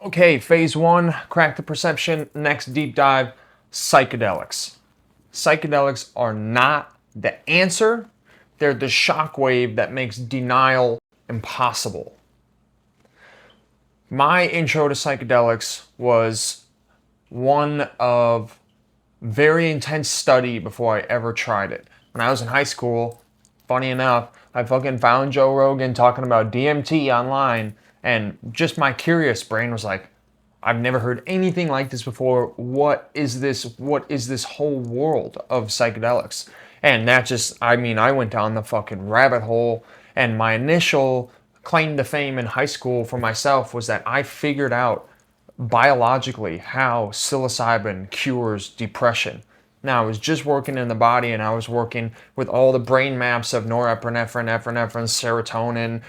Okay, phase one, crack the perception. Next deep dive, psychedelics. Psychedelics are not the answer, they're the shockwave that makes denial impossible. My intro to psychedelics was one of very intense study before I ever tried it. When I was in high school, funny enough, I fucking found Joe Rogan talking about DMT online, and just my curious brain was like, I've never heard anything like this before. What is this? What is this whole world of psychedelics? And that just, I went down the fucking rabbit hole. And my initial claim to fame in high school for myself was that I figured out biologically how psilocybin cures depression. Now, I was just working in the body and I was working with all the brain maps of norepinephrine, epinephrine, serotonin.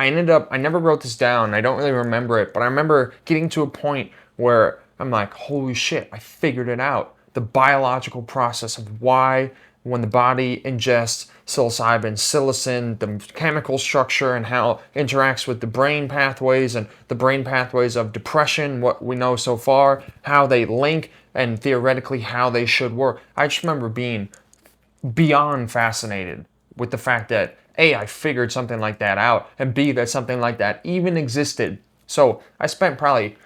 I never wrote this down. I don't really remember it, but I remember getting to a point where I'm like, holy shit, I figured it out. The biological process of why, when the body ingests psilocybin, psilocin, the chemical structure and how it interacts with the brain pathways and the brain pathways of depression, what we know so far, how they link, and theoretically how they should work. I just remember being beyond fascinated with the fact that A, I figured something like that out, and B, that something like that even existed. So I spent probably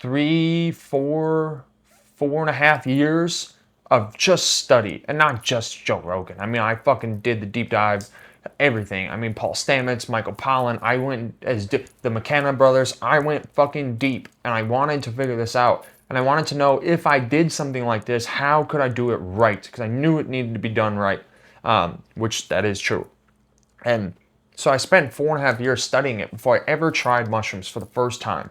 4.5 years of just study, and not just Joe Rogan. I fucking did the deep dive, everything. Paul Stamets, Michael Pollan. I went as the McKenna brothers. I went fucking deep, and I wanted to figure this out. And I wanted to know if I did something like this, how could I do it right? Because I knew it needed to be done right, which that is true. And so I spent 4.5 years studying it before I ever tried mushrooms for the first time.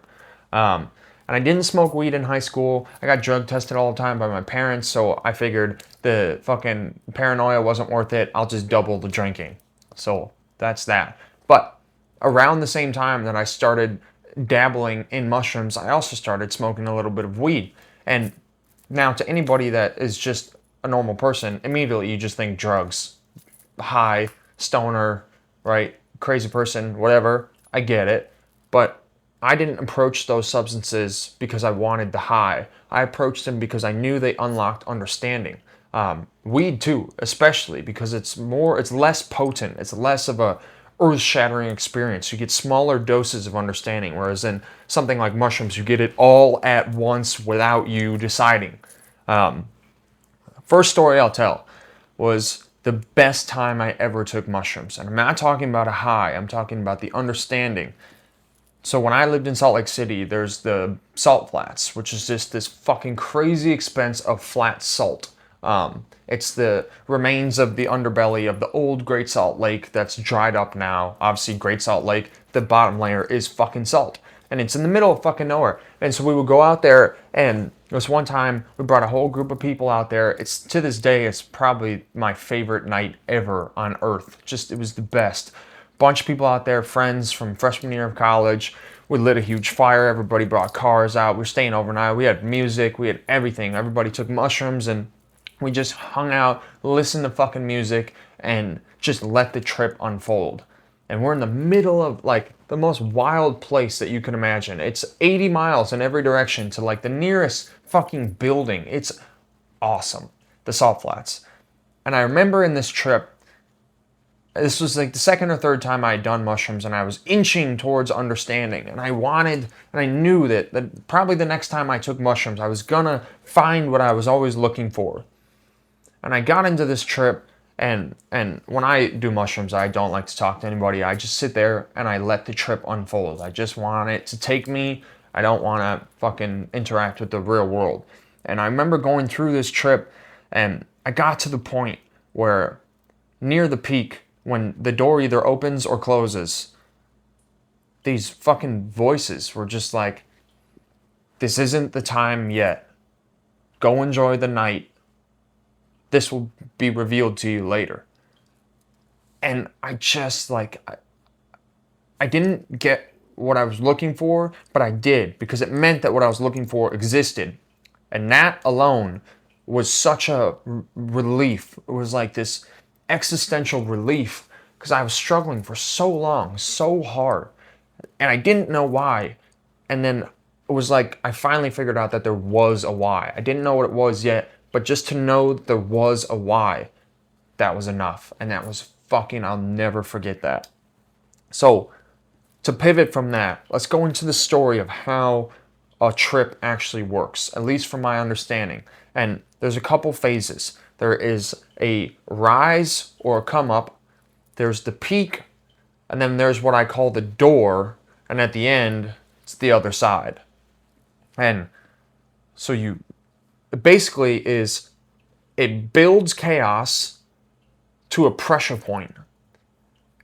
And I didn't smoke weed in high school. I got drug tested all the time by my parents, so I figured the fucking paranoia wasn't worth it. I'll just double the drinking. So that's that. But around the same time that I started dabbling in mushrooms, I also started smoking a little bit of weed. And now, to anybody that is just a normal person, immediately you just think drugs, high, stoner, right? Crazy person, whatever. I get it. But I didn't approach those substances because I wanted the high. I approached them because I knew they unlocked understanding. Weed too, especially because it's less potent. It's less of a earth-shattering experience. You get smaller doses of understanding, whereas in something like mushrooms, you get it all at once without you deciding. First story I'll tell was the best time I ever took mushrooms. And I'm not talking about a high, I'm talking about the understanding. So when I lived in Salt Lake City, there's the salt flats, which is just this fucking crazy expense of flat salt. It's the remains of the underbelly of the old Great Salt Lake that's dried up now. Obviously, Great Salt Lake, the bottom layer is fucking salt. And it's in the middle of fucking nowhere. And so we would go out there, and there was one time we brought a whole group of people out there. It's, to this day, it's probably my favorite night ever on earth. Just, it was the best. Bunch of people out there, friends from freshman year of college. We lit a huge fire. Everybody brought cars out. We were staying overnight. We had music. We had everything. Everybody took mushrooms, and we just hung out, listened to fucking music, and just let the trip unfold. And we're in the middle of like the most wild place that you can imagine. It's 80 miles in every direction to like the nearest fucking building. It's awesome. The Salt Flats. And I remember in this trip, this was like the second or third time I had done mushrooms, and I was inching towards understanding. And I knew that probably the next time I took mushrooms, I was gonna find what I was always looking for. And I got into this trip, and when I do mushrooms, I don't like to talk to anybody. I just sit there and I let the trip unfold. I just want it to take me. I don't want to fucking interact with the real world. And I remember going through this trip, and I got to the point where near the peak, when the door either opens or closes, these fucking voices were just like, this isn't the time yet. Go enjoy the night. This will be revealed to you later. And I just I didn't get what I was looking for, but I did, because it meant that what I was looking for existed. And that alone was such a relief. It was like this existential relief, because I was struggling for so long, so hard. And I didn't know why. And then it was like I finally figured out that there was a why. I didn't know what it was yet, but just to know there was a why, that was enough. And that was fucking, I'll never forget that. So to pivot from that, let's go into the story of how a trip actually works, at least from my understanding. And there's a couple phases. There is a rise or a come up, there's the peak, and then there's what I call the door, and at the end, it's the other side. And so it basically is, it builds chaos to a pressure point.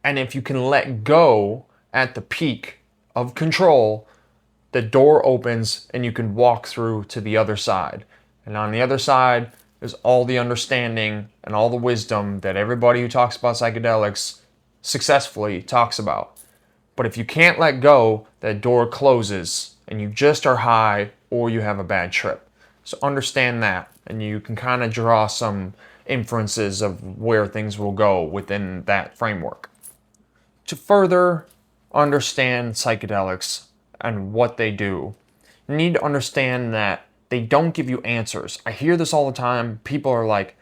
And if you can let go at the peak of control, the door opens and you can walk through to the other side. And on the other side is all the understanding and all the wisdom that everybody who talks about psychedelics successfully talks about. But if you can't let go, that door closes and you just are high or you have a bad trip. So understand that, and you can kind of draw some inferences of where things will go within that framework. To further understand psychedelics and what they do, you need to understand that they don't give you answers. I hear this all the time. People are like,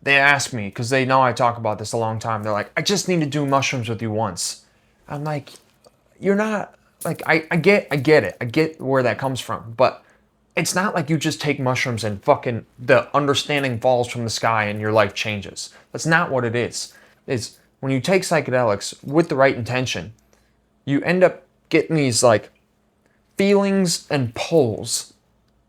they ask me, because they know I talk about this a long time, they're like, I just need to do mushrooms with you once. I'm like, you're not, like, I get it. I get where that comes from. But it's not like you just take mushrooms and fucking the understanding falls from the sky and your life changes. That's not what it is. It's when you take psychedelics with the right intention, you end up getting these like feelings and pulls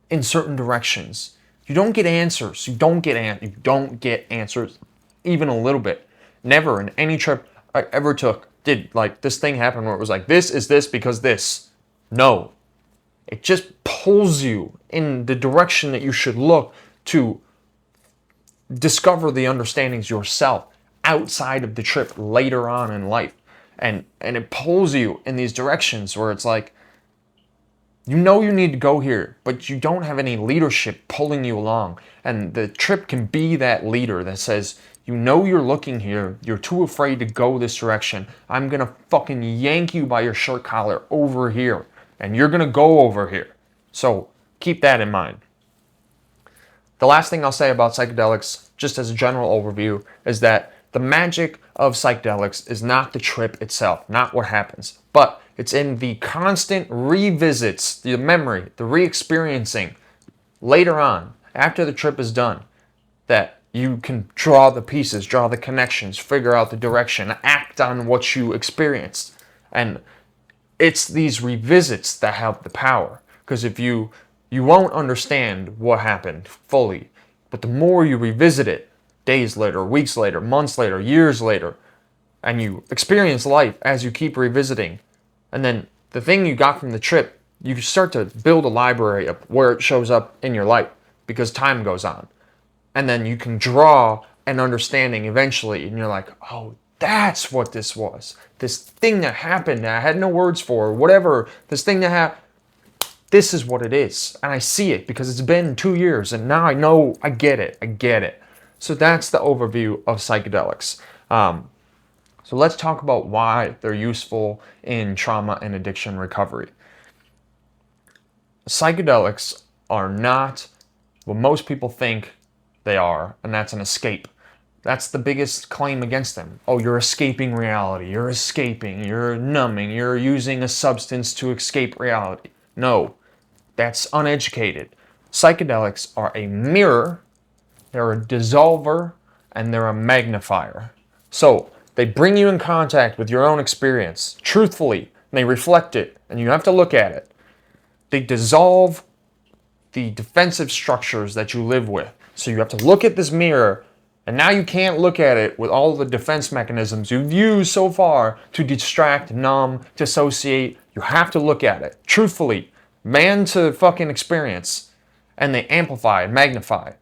in certain directions. You don't get answers. You don't get answers even a little bit. Never in any trip I ever took did like this thing happen where it was like, this is this because this. No. It just pulls you in the direction that you should look to discover the understandings yourself outside of the trip later on in life. And it pulls you in these directions where it's like, you know you need to go here, but you don't have any leadership pulling you along. And the trip can be that leader that says, you know you're looking here, you're too afraid to go this direction. I'm gonna fucking yank you by your shirt collar over here, and you're gonna go over here. So keep that in mind. The last thing I'll say about psychedelics, just as a general overview, is that the magic of psychedelics is not the trip itself, not what happens, but it's in the constant revisits, the memory, the re-experiencing later on, after the trip is done, that you can draw the pieces, draw the connections, figure out the direction, act on what you experienced. And it's these revisits that have the power. Because if you won't understand what happened fully, but the more you revisit it, days later, weeks later, months later, years later, and you experience life as you keep revisiting, and then the thing you got from the trip, you start to build a library of where it shows up in your life because time goes on. And then you can draw an understanding eventually, and you're like, oh, that's what this was. This thing that happened that I had no words for, whatever, this thing that happened, this is what it is. And I see it because it's been 2 years, and now I know, I get it. So that's the overview of psychedelics. So let's talk about why they're useful in trauma and addiction recovery. Psychedelics are not what most people think they are, and that's an escape. That's the biggest claim against them. Oh, you're escaping reality. You're escaping. You're numbing. You're using a substance to escape reality. No, that's uneducated. Psychedelics are a mirror, they're a dissolver, and they're a magnifier. So they bring you in contact with your own experience, truthfully, and they reflect it, and you have to look at it. They dissolve the defensive structures that you live with. So you have to look at this mirror, and now you can't look at it with all the defense mechanisms you've used so far to distract, numb, dissociate. You have to look at it, truthfully, man to fucking experience, and they amplify and magnify.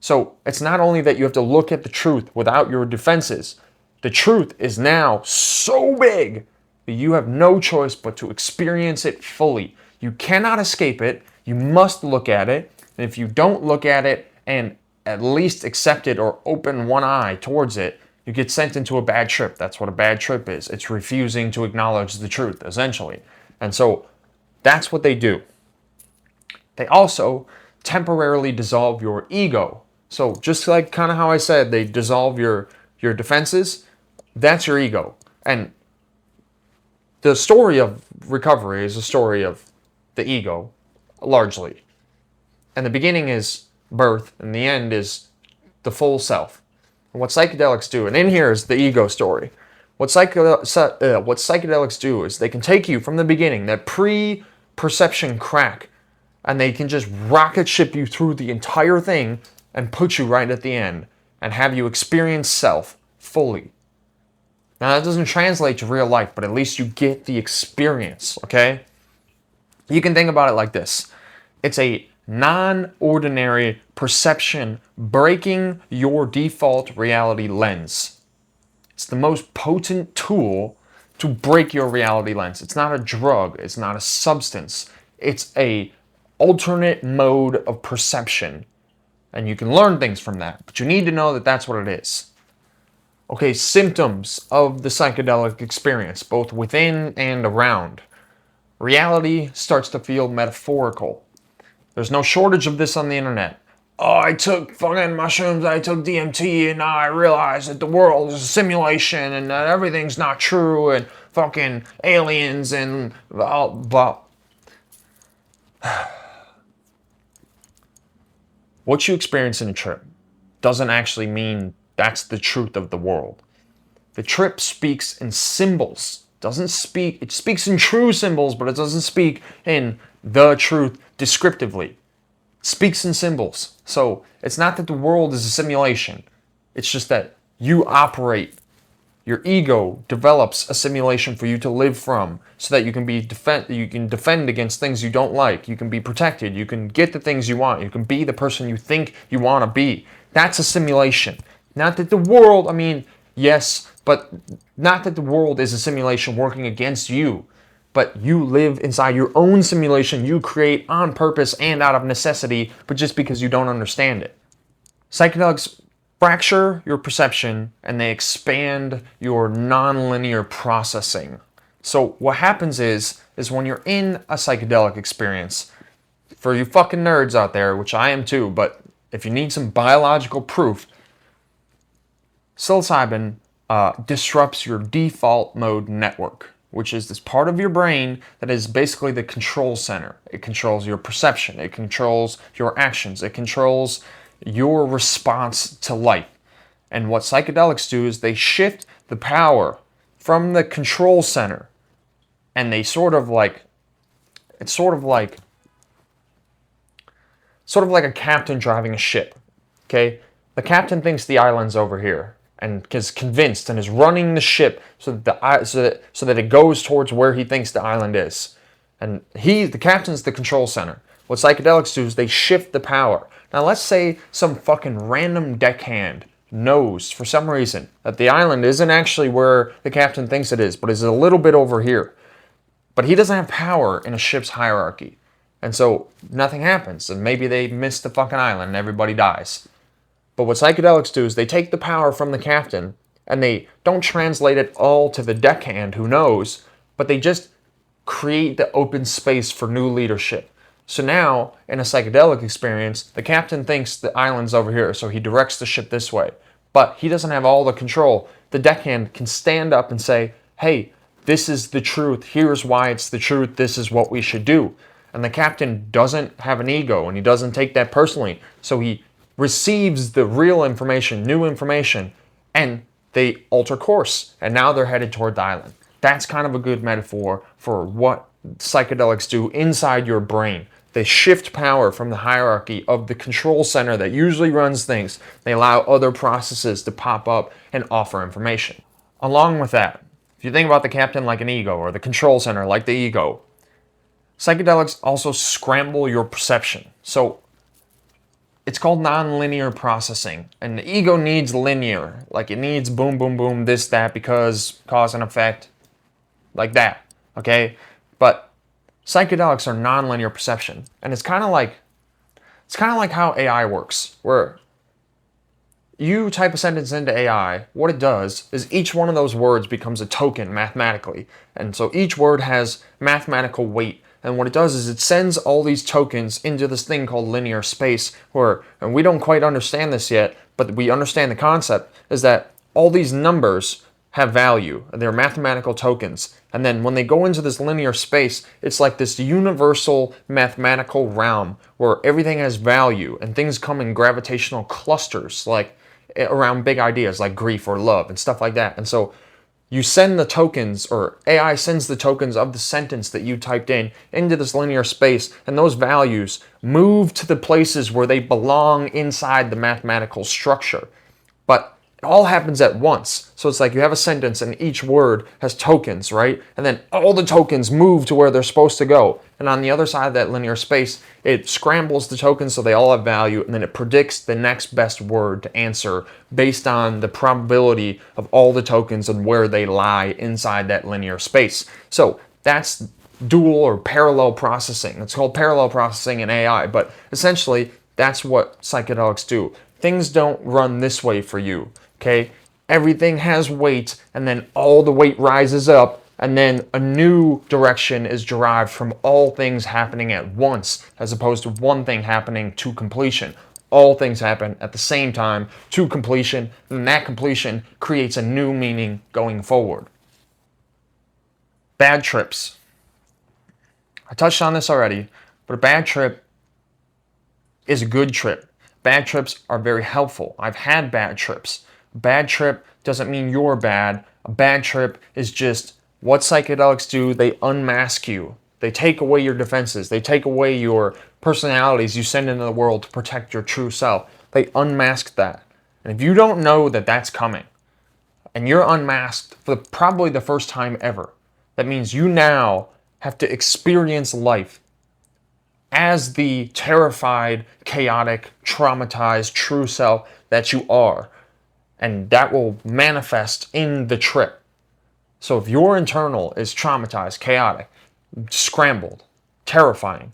So it's not only that you have to look at the truth without your defenses. The truth is now so big that you have no choice but to experience it fully. You cannot escape it. You must look at it. And if you don't look at it and at least accept it or open one eye towards it, You get sent into a bad trip. That's what a bad trip is. It's refusing to acknowledge the truth, essentially. And so that's what they do. They also temporarily dissolve your ego. So just like kind of how I said, they dissolve your defenses, that's your ego. And the story of recovery is a story of the ego, largely. And the beginning is birth, and the end is the full self. And what psychedelics do, and in here is the ego story. What psychedelics do is they can take you from the beginning, that pre-perception crack, and they can just rocket ship you through the entire thing and put you right at the end and have you experience self fully. Now, that doesn't translate to real life, but at least you get the experience, okay? You can think about it like this. It's a non-ordinary perception breaking your default reality lens. It's the most potent tool to break your reality lens. It's not a drug. It's not a substance. It's a alternate mode of perception. And you can learn things from that. But you need to know that that's what it is. Okay, symptoms of the psychedelic experience, both within and around. Reality starts to feel metaphorical. There's no shortage of this on the internet. Oh, I took fucking mushrooms, I took DMT, and now I realize that the world is a simulation and that everything's not true and fucking aliens and blah, blah. What you experience in a trip doesn't actually mean that's the truth of the world. The trip speaks in symbols. It speaks in true symbols, but it doesn't speak in the truth descriptively. It speaks in symbols. So it's not that the world is a simulation. It's just that you operate. Your ego develops a simulation for you to live from so that you can defend against things you don't like. You can be protected. You can get the things you want. You can be the person you think you want to be. That's a simulation. Not that the world, yes, but not that the world is a simulation working against you, but you live inside your own simulation you create on purpose and out of necessity, but just because you don't understand it. Psychedelics fracture your perception and they expand your nonlinear processing. So what happens is when you're in a psychedelic experience, for you fucking nerds out there, which I am too, but if you need some biological proof, psilocybin disrupts your default mode network, which is this part of your brain that is basically the control center. It controls your perception. It controls your actions. It controls your response to life. And what psychedelics do is they shift the power from the control center, and they it's sort of like a captain driving a ship. Okay? The captain thinks the island's over here and is convinced and is running the ship so that it goes towards where he thinks the island is. And the captain's the control center. What psychedelics do is they shift the power. Now let's say some fucking random deckhand knows for some reason that the island isn't actually where the captain thinks it is, but is a little bit over here. But he doesn't have power in a ship's hierarchy. And so nothing happens. And maybe they miss the fucking island and everybody dies. But what psychedelics do is they take the power from the captain and they don't translate it all to the deckhand who knows, but they just create the open space for new leadership. So now, in a psychedelic experience, the captain thinks the island's over here, so he directs the ship this way. But he doesn't have all the control. The deckhand can stand up and say, hey, this is the truth. Here's why it's the truth. This is what we should do. And the captain doesn't have an ego, and he doesn't take that personally. So he receives the real information, new information, and they alter course. And now they're headed toward the island. That's kind of a good metaphor for what psychedelics do inside your brain. They shift power from the hierarchy of the control center that usually runs things. They allow other processes to pop up and offer information. Along with that, if you think about the captain like an ego or the control center like the ego, psychedelics also scramble your perception. So it's called nonlinear processing. And the ego needs linear. Like it needs boom, boom, boom, this, that, because, cause and effect. Like that. Okay? But psychedelics are nonlinear perception. And it's kind of like how AI works. Where you type a sentence into AI, what it does is each one of those words becomes a token mathematically. And so each word has mathematical weight. And what it does is it sends all these tokens into this thing called linear space where, and we don't quite understand this yet, but we understand the concept, is that all these numbers have value. They're mathematical tokens. And then when they go into this linear space, it's like this universal mathematical realm where everything has value and things come in gravitational clusters, like around big ideas like grief or love and stuff like that. And so you send the tokens, or AI sends the tokens of the sentence that you typed in into this linear space, and those values move to the places where they belong inside the mathematical structure. But it all happens at once. So it's like you have a sentence and each word has tokens, right? And then all the tokens move to where they're supposed to go. And on the other side of that linear space, it scrambles the tokens so they all have value, and then it predicts the next best word to answer based on the probability of all the tokens and where they lie inside that linear space. So that's dual or parallel processing. It's called parallel processing in AI, but essentially that's what psychedelics do. Things don't run this way for you. Okay, everything has weight, and then all the weight rises up, and then a new direction is derived from all things happening at once, as opposed to one thing happening to completion. All things happen at the same time to completion, and that completion creates a new meaning going forward. Bad trips. I touched on this already, but a bad trip is a good trip. Bad trips are very helpful. I've had bad trips. A bad trip doesn't mean you're bad. A bad trip is just what psychedelics do. They unmask you. They take away your defenses. They take away your personalities you send into the world to protect your true self. They unmask that. And if you don't know that that's coming, and you're unmasked for probably the first time ever, that means you now have to experience life as the terrified, chaotic, traumatized, true self that you are. And that will manifest in the trip. So if your internal is traumatized, chaotic, scrambled, terrifying,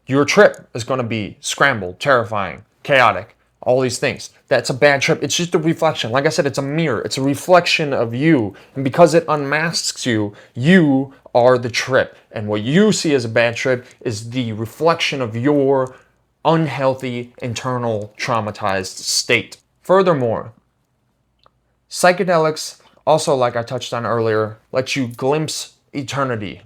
your trip is going to be scrambled, terrifying, chaotic, all these things. That's a bad trip. It's just a reflection. Like I said, it's a mirror. It's a reflection of you. And because it unmasks you, you are the trip. And what you see as a bad trip is the reflection of your unhealthy, internal, traumatized state. Furthermore, psychedelics also, like I touched on earlier, lets you glimpse eternity,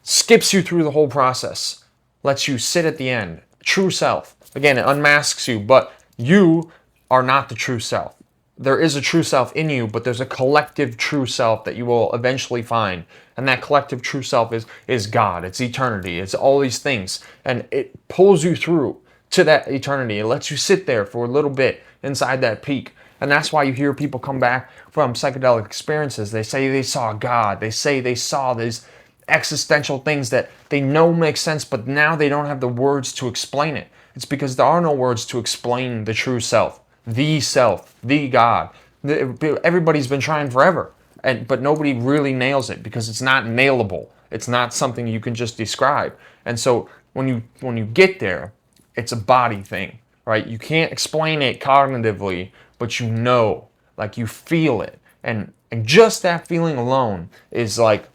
skips you through the whole process, lets you sit at the end, true self. Again, it unmasks you, but you are not the true self. There is a true self in you, but there's a collective true self that you will eventually find. And that collective true self is God, it's eternity, it's all these things. And it pulls you through to that eternity. It lets you sit there for a little bit inside that peak. And that's why you hear people come back from psychedelic experiences. They say they saw God. They say they saw these existential things that they know make sense, but now they don't have the words to explain it. It's because there are no words to explain the true self, the God. Everybody's been trying forever, but nobody really nails it because it's not nailable. It's not something you can just describe. And so when you get there, it's a body thing, right? You can't explain it cognitively, but you know, like you feel it. And just that feeling alone is like,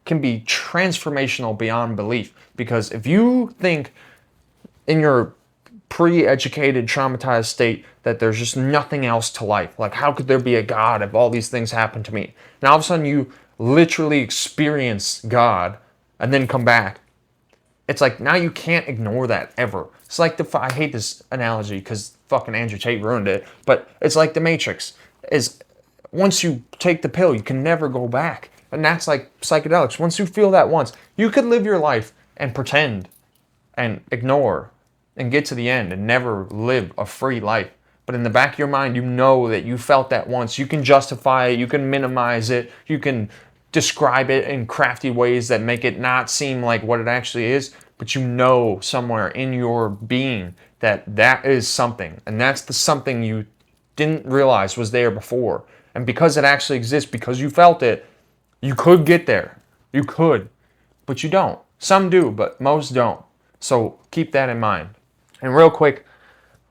can be transformational beyond belief. Because if you think in your pre-educated, traumatized state that there's just nothing else to life, like how could there be a God if all these things happen to me? And all of a sudden you literally experience God and then come back. It's like now you can't ignore that ever. It's like I hate this analogy because fucking Andrew Tate ruined it, but it's like the Matrix. Is once you take the pill, you can never go back. And that's like psychedelics. Once you feel that once, you could live your life and pretend and ignore and get to the end and never live a free life. But in the back of your mind, you know that you felt that once. You can justify it, you can minimize it, you can describe it in crafty ways that make it not seem like what it actually is, but you know somewhere in your being that that is something, and that's the something you didn't realize was there before. And because it actually exists, because you felt it, you could get there. You could, but you don't. Some do, but most don't. So keep that in mind. And real quick,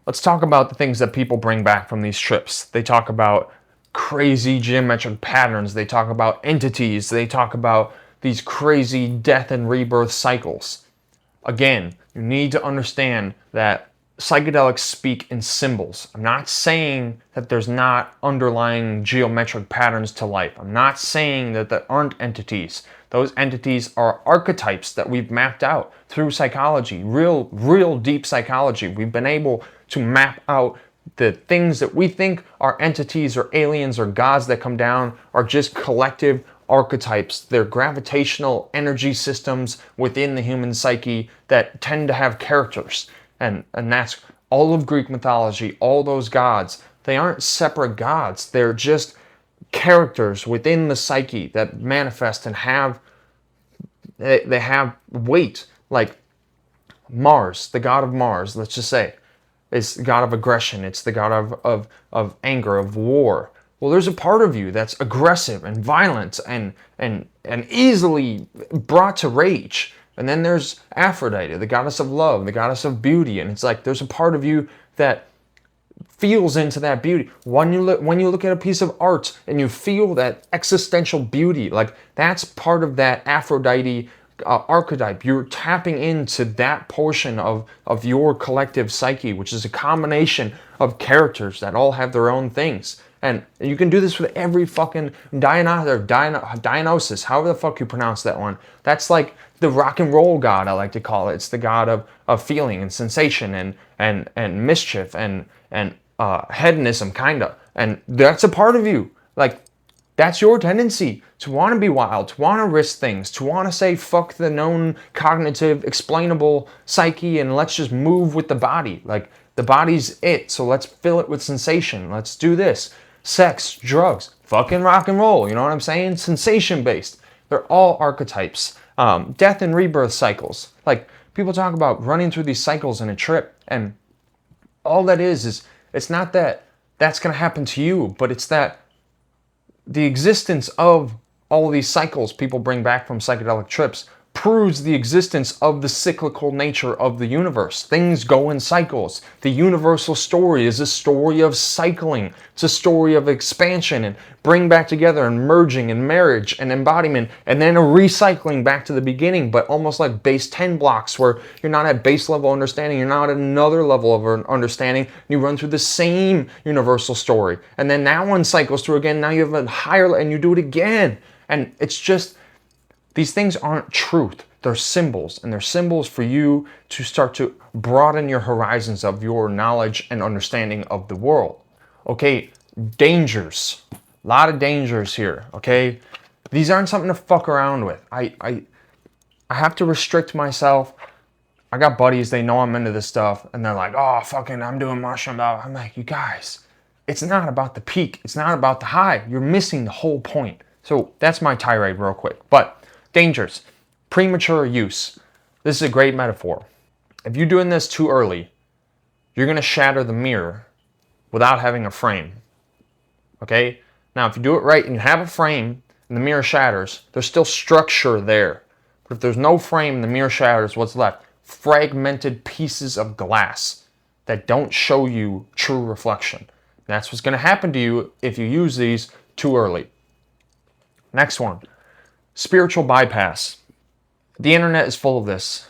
Let's talk about the things that people bring back from these trips. They talk about crazy geometric patterns. They talk about entities. They talk about these crazy death and rebirth cycles. Again, you need to understand that psychedelics speak in symbols. I'm not saying that there's not underlying geometric patterns to life. I'm not saying that there aren't entities. Those entities are archetypes that we've mapped out through psychology, real deep psychology. We've been able to map out the things that we think are entities or aliens or gods that come down are just collective archetypes. They're gravitational energy systems within the human psyche that tend to have characters. And that's all of Greek mythology, all those gods. They aren't separate gods. They're just characters within the psyche that manifest and they have weight. Like Mars, the god of Mars, let's just say, is the god of aggression. It's the god of anger, of war. Well, there's a part of you that's aggressive and violent and easily brought to rage. And then there's Aphrodite, the goddess of love, the goddess of beauty. And it's like there's a part of you that feels into that beauty. When you look at a piece of art and you feel that existential beauty, like that's part of that Aphrodite archetype. You're tapping into that portion of your collective psyche, which is a combination of characters that all have their own things. And you can do this with every fucking Dionysus, however the fuck you pronounce that one. That's like the rock and roll god, I like to call it. It's the god of feeling and sensation and mischief and hedonism, kinda. And that's a part of you. Like, that's your tendency to want to be wild, to want to risk things, to want to say fuck the known cognitive, explainable psyche and let's just move with the body. Like, the body's it, so let's fill it with sensation. Let's do this. Sex, drugs, fucking rock and roll, you know what I'm saying? Sensation-based. They're all archetypes. Death and rebirth cycles. Like, people talk about running through these cycles in a trip, and all that is it's not that that's going to happen to you, but it's that the existence of all of these cycles people bring back from psychedelic trips proves the existence of the cyclical nature of the universe. Things go in cycles. The universal story is a story of cycling. It's a story of expansion and bring back together and merging and marriage and embodiment and then a recycling back to the beginning, but almost like base 10 blocks where you're not at base level understanding, you're not at another level of understanding, you run through the same universal story. And then that one cycles through again, now you have a higher, and you do it again. And it's just, these things aren't truth. They're symbols, and they're symbols for you to start to broaden your horizons of your knowledge and understanding of the world. Okay, dangers. A lot of dangers here, okay? These aren't something to fuck around with. I have to restrict myself. I got buddies, they know I'm into this stuff, and they're like, oh, fucking, I'm doing mushroom. I'm like, you guys, it's not about the peak. It's not about the high. You're missing the whole point. So that's my tirade real quick. But dangers. Premature use. This is a great metaphor. If you're doing this too early, you're going to shatter the mirror without having a frame. Okay? Now, if you do it right and you have a frame and the mirror shatters, there's still structure there. But if there's no frame and the mirror shatters, what's left? Fragmented pieces of glass that don't show you true reflection. That's what's going to happen to you if you use these too early. Next one. Spiritual bypass. The internet is full of this.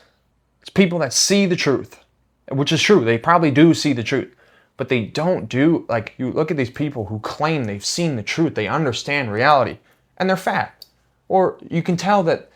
It's people that see the truth, which is true. They probably do see the truth, but they don't do, like, you look at these people who claim they've seen the truth, they understand reality, and they're fat. Or you can tell that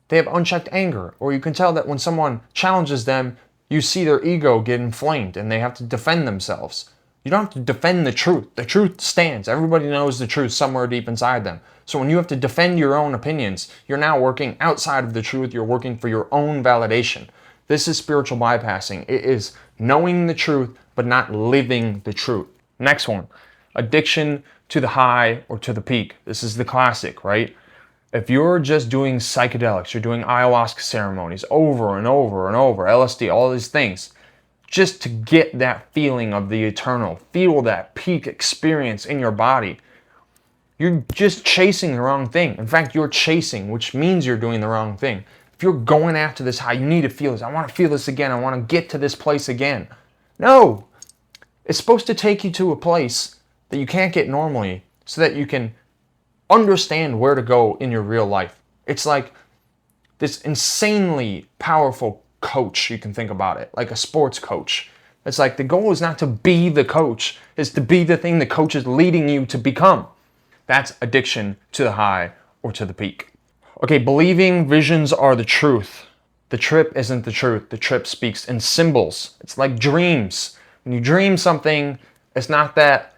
they have unchecked anger, or you can tell that when someone challenges them, you see their ego get inflamed and they have to defend themselves. You don't have to defend the truth. The truth stands. Everybody knows the truth somewhere deep inside them. So when you have to defend your own opinions, you're now working outside of the truth. You're working for your own validation. This is spiritual bypassing. It is knowing the truth, but not living the truth. Next one, addiction to the high or to the peak. This is the classic, right? If you're just doing psychedelics, you're doing ayahuasca ceremonies over and over and over, LSD, all these things, just to get that feeling of the eternal, feel that peak experience in your body, you're just chasing the wrong thing. In fact, you're chasing, which means you're doing the wrong thing. If you're going after this high, you need to feel this. I want to feel this again. I want to get to this place again. No, It's supposed to take you to a place that you can't get normally so that you can understand where to go in your real life. It's like this insanely powerful coach, you can think about it, like a sports coach. It's like the goal is not to be the coach, it's to be the thing the coach is leading you to become. That's addiction to the high or to the peak. Okay, believing visions are the truth. The trip isn't the truth. The trip speaks in symbols. It's like dreams. When you dream something, it's not that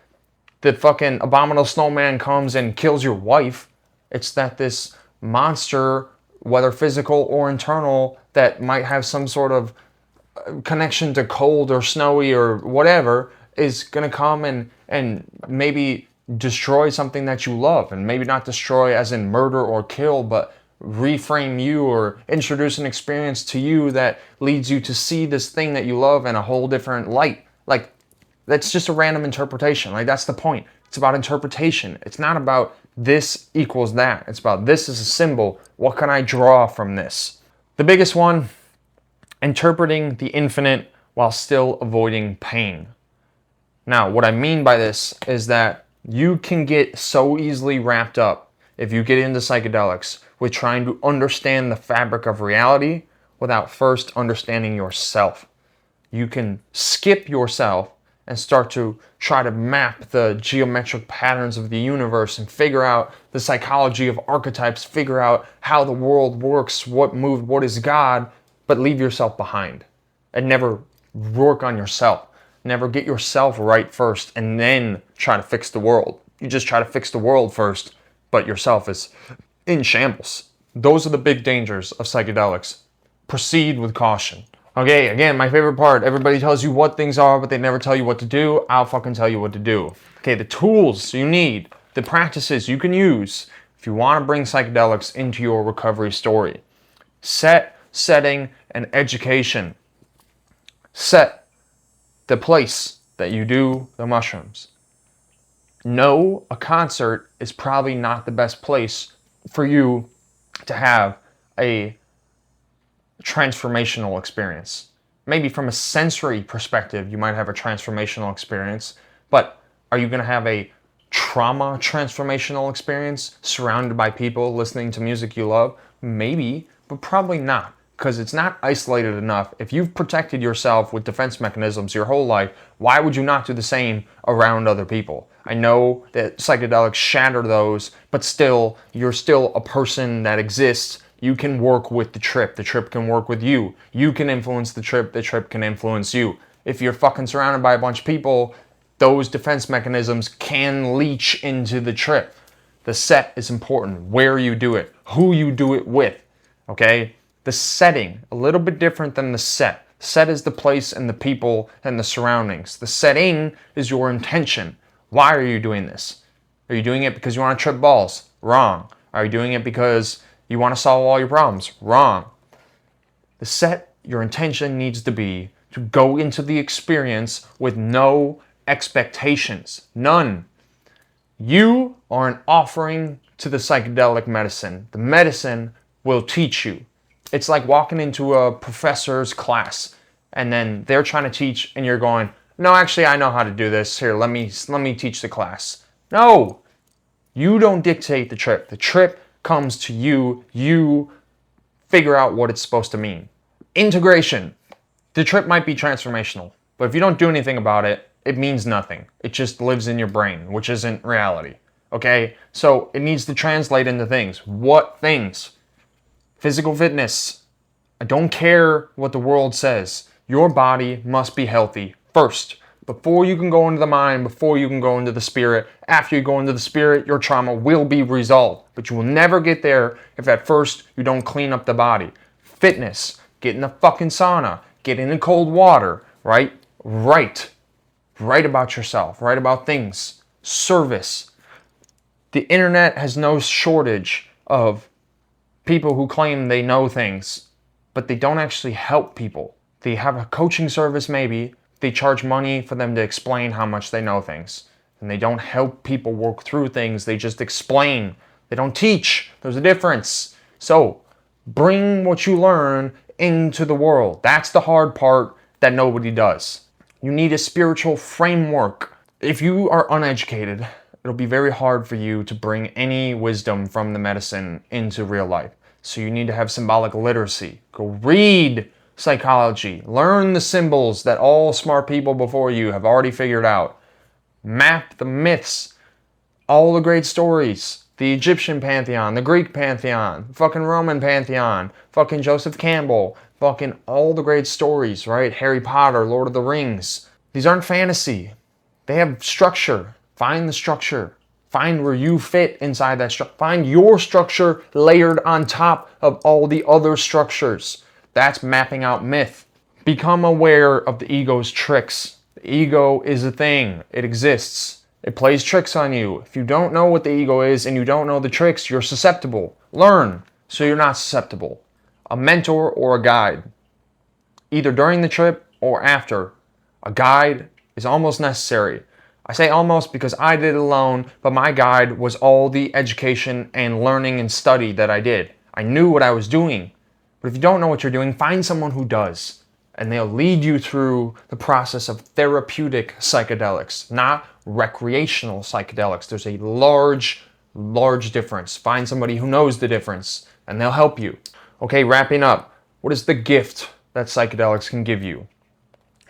the fucking abominable snowman comes and kills your wife. It's that this monster, whether physical or internal, that might have some sort of connection to cold or snowy or whatever, is gonna come and maybe destroy something that you love. And maybe not destroy as in murder or kill, but reframe you or introduce an experience to you that leads you to see this thing that you love in a whole different light. Like, that's just a random interpretation. Like, that's the point. It's about interpretation. It's not about this equals that. It's about this is a symbol. What can I draw from this? The biggest one, interpreting the infinite while still avoiding pain. Now, what I mean by this is that you can get so easily wrapped up, if you get into psychedelics, with trying to understand the fabric of reality without first understanding yourself. You can skip yourself and start to try to map the geometric patterns of the universe and figure out the psychology of archetypes, figure out how the world works, what moved, what is God, but leave yourself behind and never work on yourself. Never get yourself right first and then try to fix the world. You just try to fix the world first, but yourself is in shambles. Those are the big dangers of psychedelics. Proceed with caution. Okay, again, my favorite part. Everybody tells you what things are, but they never tell you what to do. I'll fucking tell you what to do. Okay, the tools you need, the practices you can use if you want to bring psychedelics into your recovery story. Set, setting, and education. Set the place that you do the mushrooms. No, a concert is probably not the best place for you to have a transformational experience. Maybe from a sensory perspective, you might have a transformational experience, but are you going to have a trauma transformational experience surrounded by people listening to music you love? Maybe, but probably not, because it's not isolated enough. If you've protected yourself with defense mechanisms your whole life, why would you not do the same around other people? I know that psychedelics shatter those, but still, you're still a person that exists. You can work with the trip can work with you. You can influence the trip can influence you. If you're fucking surrounded by a bunch of people, those defense mechanisms can leach into the trip. The set is important, where you do it, who you do it with, okay? The setting, a little bit different than the set. Set is the place and the people and the surroundings. The setting is your intention. Why are you doing this? Are you doing it because you want to trip balls? Wrong. Are you doing it because you want to solve all your problems? Wrong. The set, your intention needs to be to go into the experience with no expectations. None. You are an offering to the psychedelic medicine. The medicine will teach you. It's like walking into a professor's class and then they're trying to teach and you're going, no, actually, I know how to do this. Here, let me teach the class. No, you don't dictate the trip. The trip comes to you. You figure out what it's supposed to mean. Integration. The trip might be transformational, but if you don't do anything about it, it means nothing. It just lives in your brain, which isn't reality. Okay? So it needs to translate into things. What things? Physical fitness. I don't care what the world says. Your body must be healthy first. Before you can go into the mind, before you can go into the spirit. After you go into the spirit, your trauma will be resolved. But you will never get there if at first you don't clean up the body. Fitness. Get in the fucking sauna. Get in the cold water. Right? Write about yourself. Write about things. Service. The internet has no shortage of people who claim they know things, but they don't actually help people. They have a coaching service maybe. They charge money for them to explain how much they know things. And they don't help people work through things. They just explain. They don't teach. There's a difference. So bring what you learn into the world. That's the hard part that nobody does. You need a spiritual framework. If you are uneducated, it'll be very hard for you to bring any wisdom from the medicine into real life. So you need to have symbolic literacy. Go read psychology. Learn the symbols that all smart people before you have already figured out. Map the myths, all the great stories. The Egyptian pantheon, the Greek pantheon, fucking Roman pantheon, fucking Joseph Campbell, fucking all the great stories, right? Harry Potter, Lord of the Rings. These aren't fantasy. They have structure. Find the structure. Find where you fit inside that structure. Find your structure layered on top of all the other structures. That's mapping out myth. Become aware of the ego's tricks. The ego is a thing. It exists. It plays tricks on you. If you don't know what the ego is and you don't know the tricks, you're susceptible. Learn so you're not susceptible. A mentor or a guide, either during the trip or after, a guide is almost necessary. I say almost because I did it alone, but my guide was all the education and learning and study that I did. I knew what I was doing. But if you don't know what you're doing, find someone who does. And they'll lead you through the process of therapeutic psychedelics, not recreational psychedelics. There's a large difference. Find somebody who knows the difference, and they'll help you. Okay, wrapping up. What is the gift that psychedelics can give you?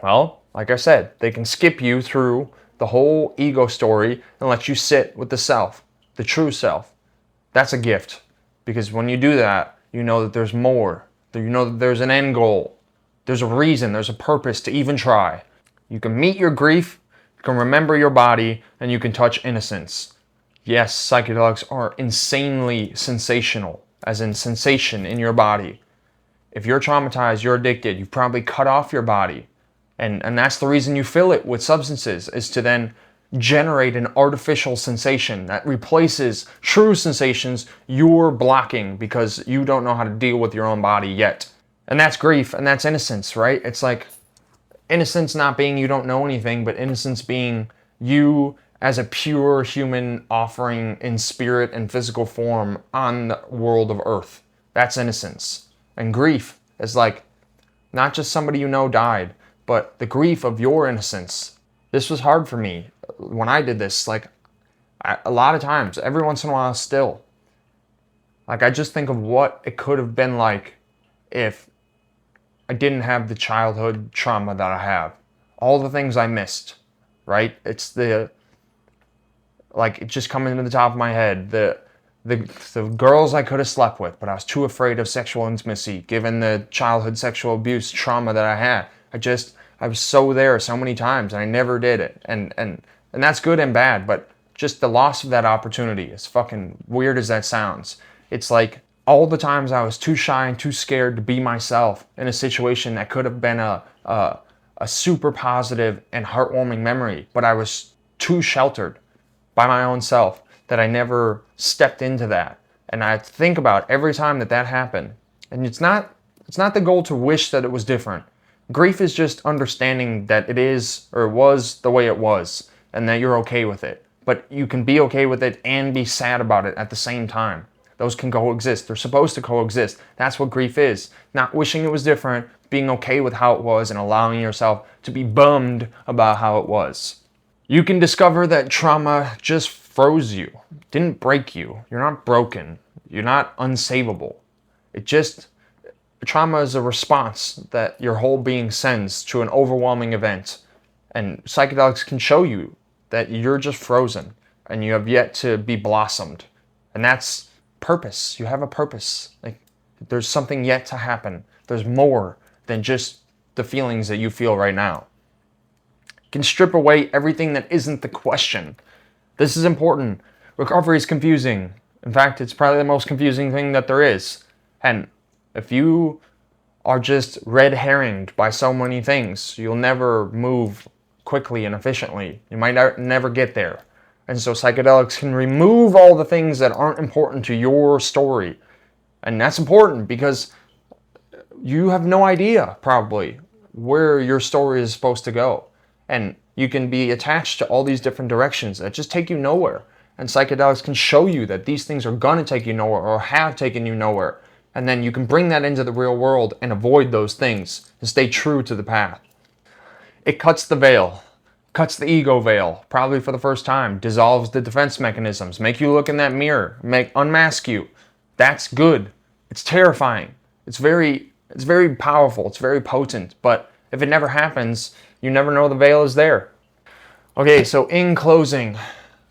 Well, like I said, they can skip you through the whole ego story and let you sit with the self, the true self. That's a gift, because when you do that, you know that there's more. You know that there's an end goal. There's a reason, there's a purpose to even try. You can meet your grief, you can remember your body, and you can touch innocence. Yes, psychedelics are insanely sensational, as in sensation in your body. If you're traumatized, you're addicted, you've probably cut off your body. And that's the reason you fill it with substances, is to then generate an artificial sensation that replaces true sensations you're blocking because you don't know how to deal with your own body yet. And that's grief, and that's innocence, right? It's like innocence not being you don't know anything, but innocence being you as a pure human offering in spirit and physical form on the world of earth. That's innocence. And grief is like not just somebody you know died, but the grief of your innocence. This was hard for me when I did this. Like a lot of times, every once in a while still. Like I just think of what it could have been like if I didn't have the childhood trauma that I have. All the things I missed, right? It's it just coming to the top of my head. The girls I could have slept with, but I was too afraid of sexual intimacy, given the childhood sexual abuse trauma that I had. I was so there so many times, and I never did it. And that's good and bad, but just the loss of that opportunity, as fucking weird as that sounds, it's like all the times I was too shy and too scared to be myself in a situation that could have been a super positive and heartwarming memory, but I was too sheltered by my own self that I never stepped into that. And I think about every time that happened. And it's not the goal to wish that it was different. Grief is just understanding that it is or was the way it was and that you're okay with it. But you can be okay with it and be sad about it at the same time. Those can coexist. They're supposed to coexist. That's what grief is. Not wishing it was different, being okay with how it was, and allowing yourself to be bummed about how it was. You can discover that trauma just froze you, didn't break you. You're not broken. You're not unsavable. Trauma is a response that your whole being sends to an overwhelming event. And psychedelics can show you that you're just frozen and you have yet to be blossomed. And that's purpose. You have a purpose. Like there's something yet to happen. There's more than just the feelings that you feel right now. You can strip away everything that isn't the question. This is important. Recovery is confusing. In fact, it's probably the most confusing thing that there is. And if you are just red herringed by so many things, you'll never move quickly and efficiently. You might never get there. And so psychedelics can remove all the things that aren't important to your story. And that's important because you have no idea, probably, where your story is supposed to go. And you can be attached to all these different directions that just take you nowhere. And psychedelics can show you that these things are going to take you nowhere or have taken you nowhere. And then you can bring that into the real world and avoid those things and stay true to the path. It cuts the veil, cuts the ego veil, probably for the first time, dissolves the defense mechanisms, make you look in that mirror, unmask you. That's good. It's terrifying. It's very powerful. It's very potent. But if it never happens, you never know the veil is there. Okay, so in closing,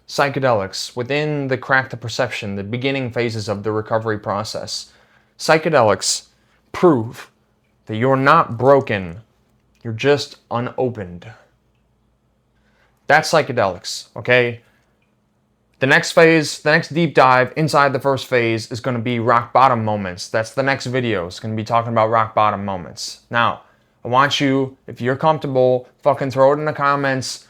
psychedelics, within the crack the perception, the beginning phases of the recovery process, psychedelics prove that you're not broken, you're just unopened. That's psychedelics, okay? The next phase, the next deep dive inside the first phase is going to be rock bottom moments. That's the next video. It's going to be talking about rock bottom moments. Now, I want you, if you're comfortable, fucking throw it in the comments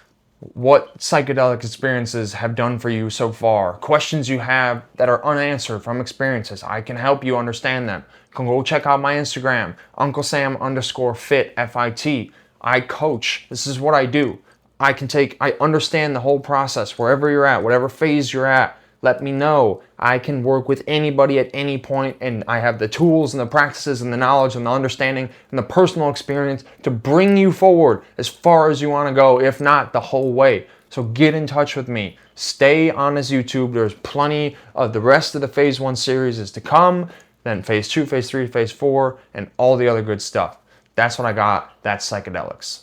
what psychedelic experiences have done for you so far. Questions you have that are unanswered from experiences. I can help you understand them. You can go check out my Instagram, UncleSam_fit, F-I-T. I coach. This is what I do. I understand the whole process, wherever you're at, whatever phase you're at, let me know. I can work with anybody at any point, and I have the tools and the practices and the knowledge and the understanding and the personal experience to bring you forward as far as you want to go, if not the whole way. So get in touch with me. Stay on this YouTube. There's plenty of the rest of the phase 1 series is to come, then phase 2, phase 3, phase 4, and all the other good stuff. That's what I got. That's psychedelics.